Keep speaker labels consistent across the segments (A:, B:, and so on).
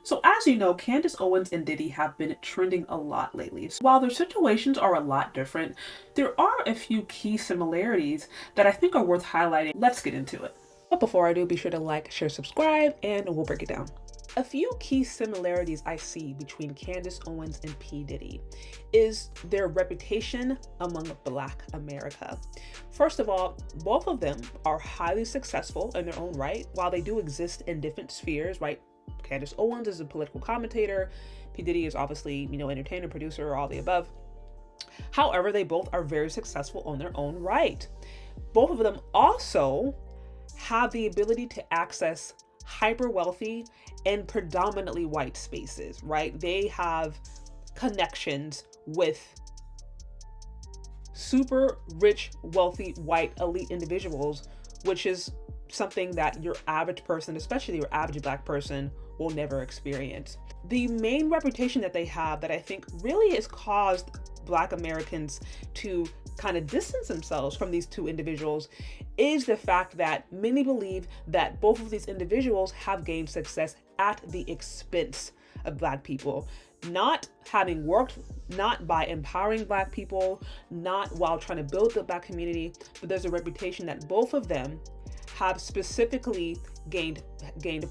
A: So as you know, Candace Owens and Diddy have been trending a lot lately. So while their situations are a lot different, there are a few key similarities that I think are worth highlighting. Let's get into it. But before I do, be sure to like, share, subscribe, and we'll break it down. A few key similarities I see between Candace Owens and P. Diddy is their reputation among Black America. First of all, both of them are highly successful in their own right. While they do exist in different spheres, right? Candace Owens is a political commentator. P. Diddy is obviously, entertainer, producer, all the above. However, they both are very successful on their own right. Both of them also have the ability to access hyper wealthy and predominantly white spaces, right? They have connections with super rich, wealthy, white, elite individuals, which is something that your average person, especially your average Black person, will never experience. The main reputation that they have that I think really has caused Black Americans to kind of distance themselves from these two individuals is the fact that many believe that both of these individuals have gained success at the expense of Black people, not having worked, not by empowering Black people, not while trying to build the Black community, but there's a reputation that both of them have specifically gained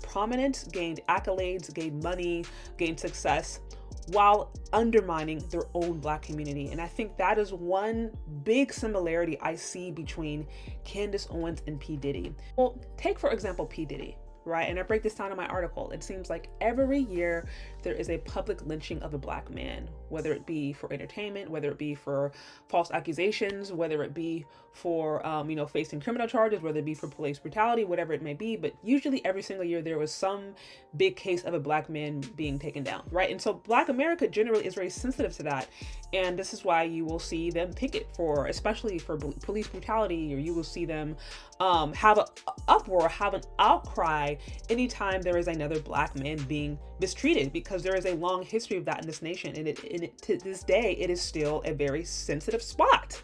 A: prominence, gained accolades, gained money, gained success, while undermining their own Black community. And I think that is one big similarity I see between Candace Owens and P. Diddy. Well, take for example P. Diddy, right? And I break this down in my article. It seems like every year there is a public lynching of a Black man, whether it be for entertainment, whether it be for false accusations, whether it be for, facing criminal charges, whether it be for police brutality, whatever it may be. But usually every single year there was some big case of a Black man being taken down, right? And so Black America generally is very sensitive to that. And this is why you will see them picket for, especially for police brutality, or you will see them have an uproar, have an outcry anytime there is another Black man being mistreated, because there is a long history of that in this nation. And to this day, it is still a very sensitive spot.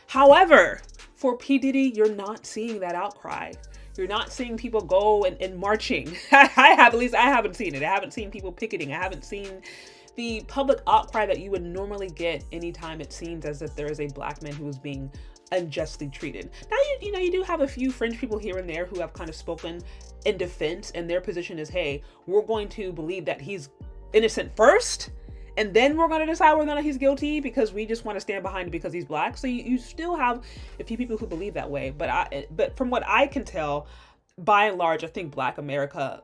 A: However, for P. Diddy, you're not seeing that outcry. You're not seeing people go and marching. I haven't seen it. I haven't seen people picketing. I haven't seen the public outcry that you would normally get anytime it seems as if there is a Black man who is being unjustly treated. Now, you do have a few fringe people here and there who have kind of spoken in defense, and their position is, hey, we're going to believe that he's innocent first, and then we're going to decide whether or not he's guilty, because we just want to stand behind him because he's Black. So you still have a few people who believe that way. But from what I can tell, by and large, I think Black America,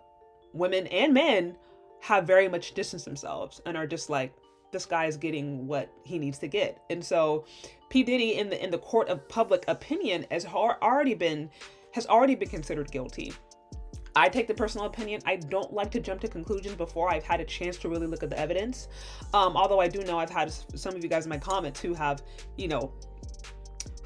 A: women and men, have very much distanced themselves and are just like, this guy is getting what he needs to get. And so P. Diddy in the court of public opinion has already been considered guilty. I take the personal opinion. I don't like to jump to conclusions before I've had a chance to really look at the evidence. Although I do know I've had some of you guys in my comments who have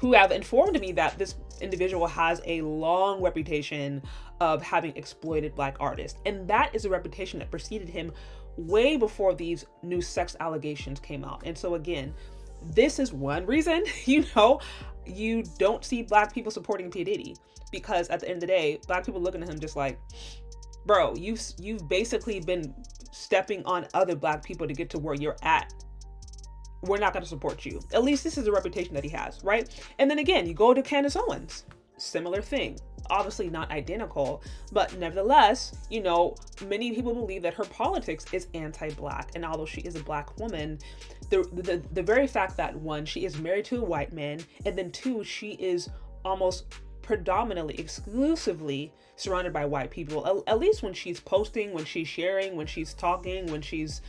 A: informed me that this individual has a long reputation of having exploited Black artists. And that is a reputation that preceded him way before these new sex allegations came out. And so again, this is one reason, you don't see Black people supporting P. Diddy, because at the end of the day, Black people looking at him just like, bro, you've basically been stepping on other Black people to get to where you're at. We're not going to support you. At least this is a reputation that he has, right? And then again, you go to Candace Owens, similar thing. Obviously not identical, but nevertheless, many people believe that her politics is anti-Black. And although she is a Black woman, the very fact that, one, she is married to a white man, and then two, she is almost predominantly, exclusively surrounded by white people, at least when she's posting, when she's sharing, when she's talking, when she's,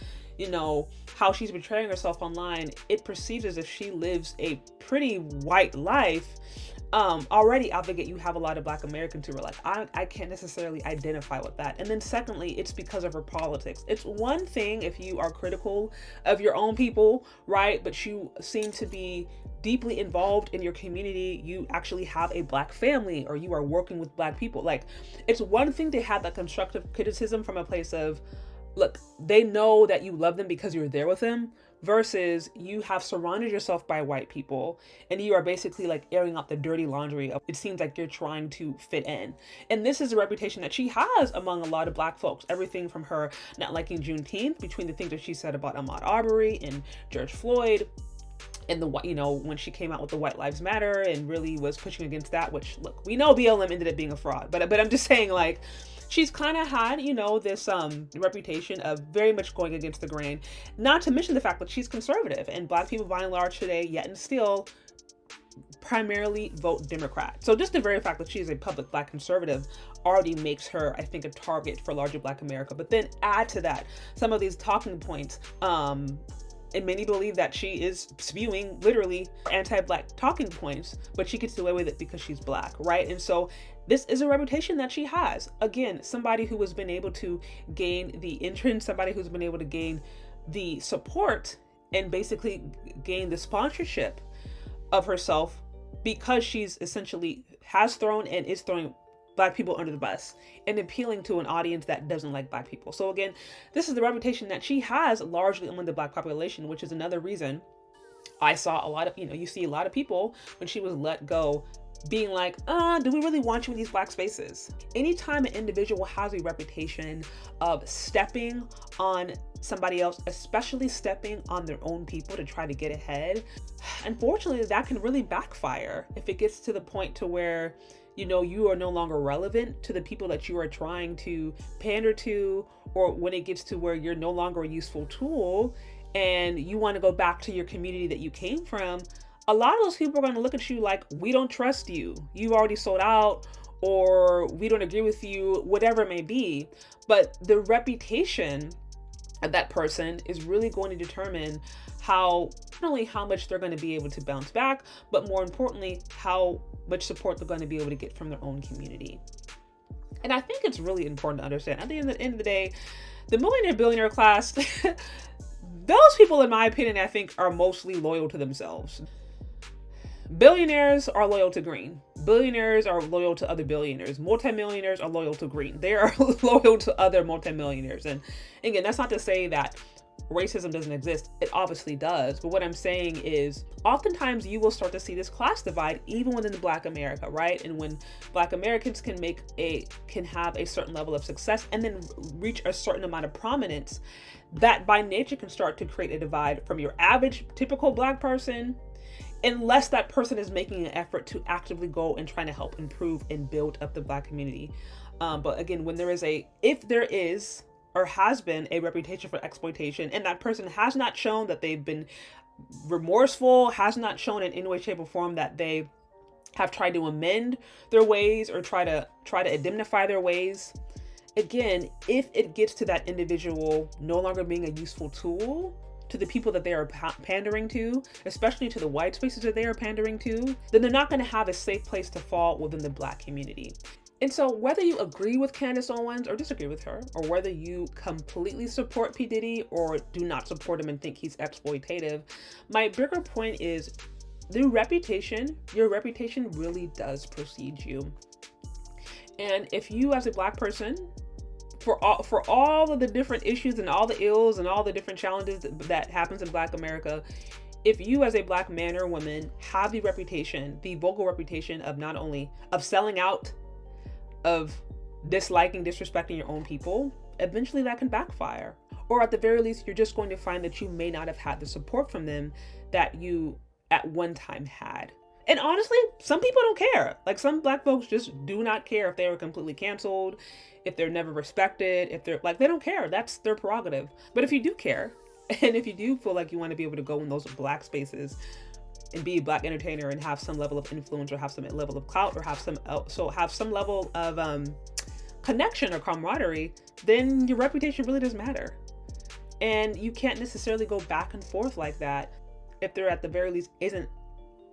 A: how she's portraying herself online, it perceives as if she lives a pretty white life. Already out the gate, you have a lot of Black Americans who are like, I can't necessarily identify with that. And then secondly, it's because of her politics. It's one thing if you are critical of your own people, right? But you seem to be deeply involved in your community. You actually have a Black family, or you are working with Black people. Like, it's one thing to have that constructive criticism from a place of, look, they know that you love them because you're there with them, versus you have surrounded yourself by white people and you are basically like airing out the dirty laundry of, it seems like you're trying to fit in. And this is a reputation that she has among a lot of Black folks. Everything from her not liking Juneteenth, between the things that she said about Ahmaud Arbery and George Floyd, and the, you know, when she came out with the White Lives Matter and really was pushing against that, which, look, we know BLM ended up being a fraud, but I'm just saying, like, she's kind of had, you know, this reputation of very much going against the grain, not to mention the fact that she's conservative, and Black people by and large today, yet and still, primarily vote Democrat. So just the very fact that she's a public Black conservative already makes her, I think, a target for larger Black America. But then add to that some of these talking points, and many believe that she is spewing literally anti-Black talking points, but she gets away with it because she's Black, right? And so this is a reputation that she has. Again, somebody who has been able to gain the entrance, somebody who's been able to gain the support and basically gain the sponsorship of herself because she's essentially has thrown and is throwing Black people under the bus and appealing to an audience that doesn't like Black people. So again, this is the reputation that she has largely among the Black population, which is another reason I saw a lot of, you know, you see a lot of people when she was let go being like, do we really want you in these Black spaces? Anytime an individual has a reputation of stepping on somebody else, especially stepping on their own people to try to get ahead, unfortunately, that can really backfire if it gets to the point to where, you know, you are no longer relevant to the people that you are trying to pander to, or when it gets to where you're no longer a useful tool and you want to go back to your community that you came from. A lot of those people are going to look at you like, we don't trust you. You've already sold out, or we don't agree with you, whatever it may be. But the reputation of that person is really going to determine how, not only how much they're going to be able to bounce back, but more importantly, how much support they're going to be able to get from their own community. And I think it's really important to understand, at the end of the day, the millionaire billionaire class, those people, in my opinion, I think are mostly loyal to themselves. Billionaires are loyal to green. Billionaires are loyal to other billionaires. Multimillionaires are loyal to green. They are loyal to other multimillionaires. And again, that's not to say that racism doesn't exist. It obviously does. But what I'm saying is, oftentimes you will start to see this class divide even within the Black America, right? And when Black Americans can have a certain level of success and then reach a certain amount of prominence, that by nature can start to create a divide from your average typical Black person, unless that person is making an effort to actively go and trying to help improve and build up the Black community. But again, when if there is or has been a reputation for exploitation, and that person has not shown that they've been remorseful, has not shown in any way, shape, or form that they have tried to amend their ways or try to indemnify their ways. Again, if it gets to that individual no longer being a useful tool to the people that they are pandering to, especially to the white spaces that they are pandering to, then they're not going to have a safe place to fall within the Black community. And so whether you agree with Candace Owens or disagree with her, or whether you completely support P. Diddy or do not support him and think he's exploitative, my bigger point is your reputation really does precede you. And if you as a Black person, for all of the different issues and all the ills and all the different challenges that happens in Black America, if you as a Black man or woman have the reputation, the vocal reputation of not only of selling out, of disliking, disrespecting your own people, eventually that can backfire. Or at the very least, you're just going to find that you may not have had the support from them that you at one time had. And honestly, some people don't care. Like, some Black folks just do not care if they were completely canceled, if they're never respected, if they're like, they don't care. That's their prerogative. But if you do care, and if you do feel like you want to be able to go in those Black spaces and be a Black entertainer and have some level of influence or have some level of clout or have some level of connection or camaraderie, then your reputation really does matter. And you can't necessarily go back and forth like that if there at the very least isn't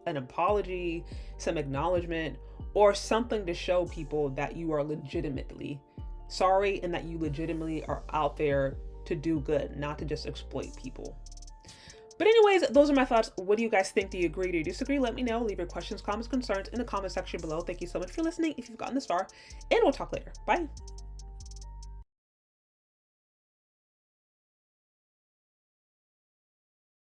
A: an apology, some acknowledgement, or something to show people that you are legitimately sorry and that you legitimately are out there to do good, not to just exploit people. But anyways, those are my thoughts. What do you guys think? Do you agree? Do you disagree? Let me know. Leave your questions, comments, concerns in the comment section below. Thank you so much for listening if you've gotten this far, and we'll talk later. Bye.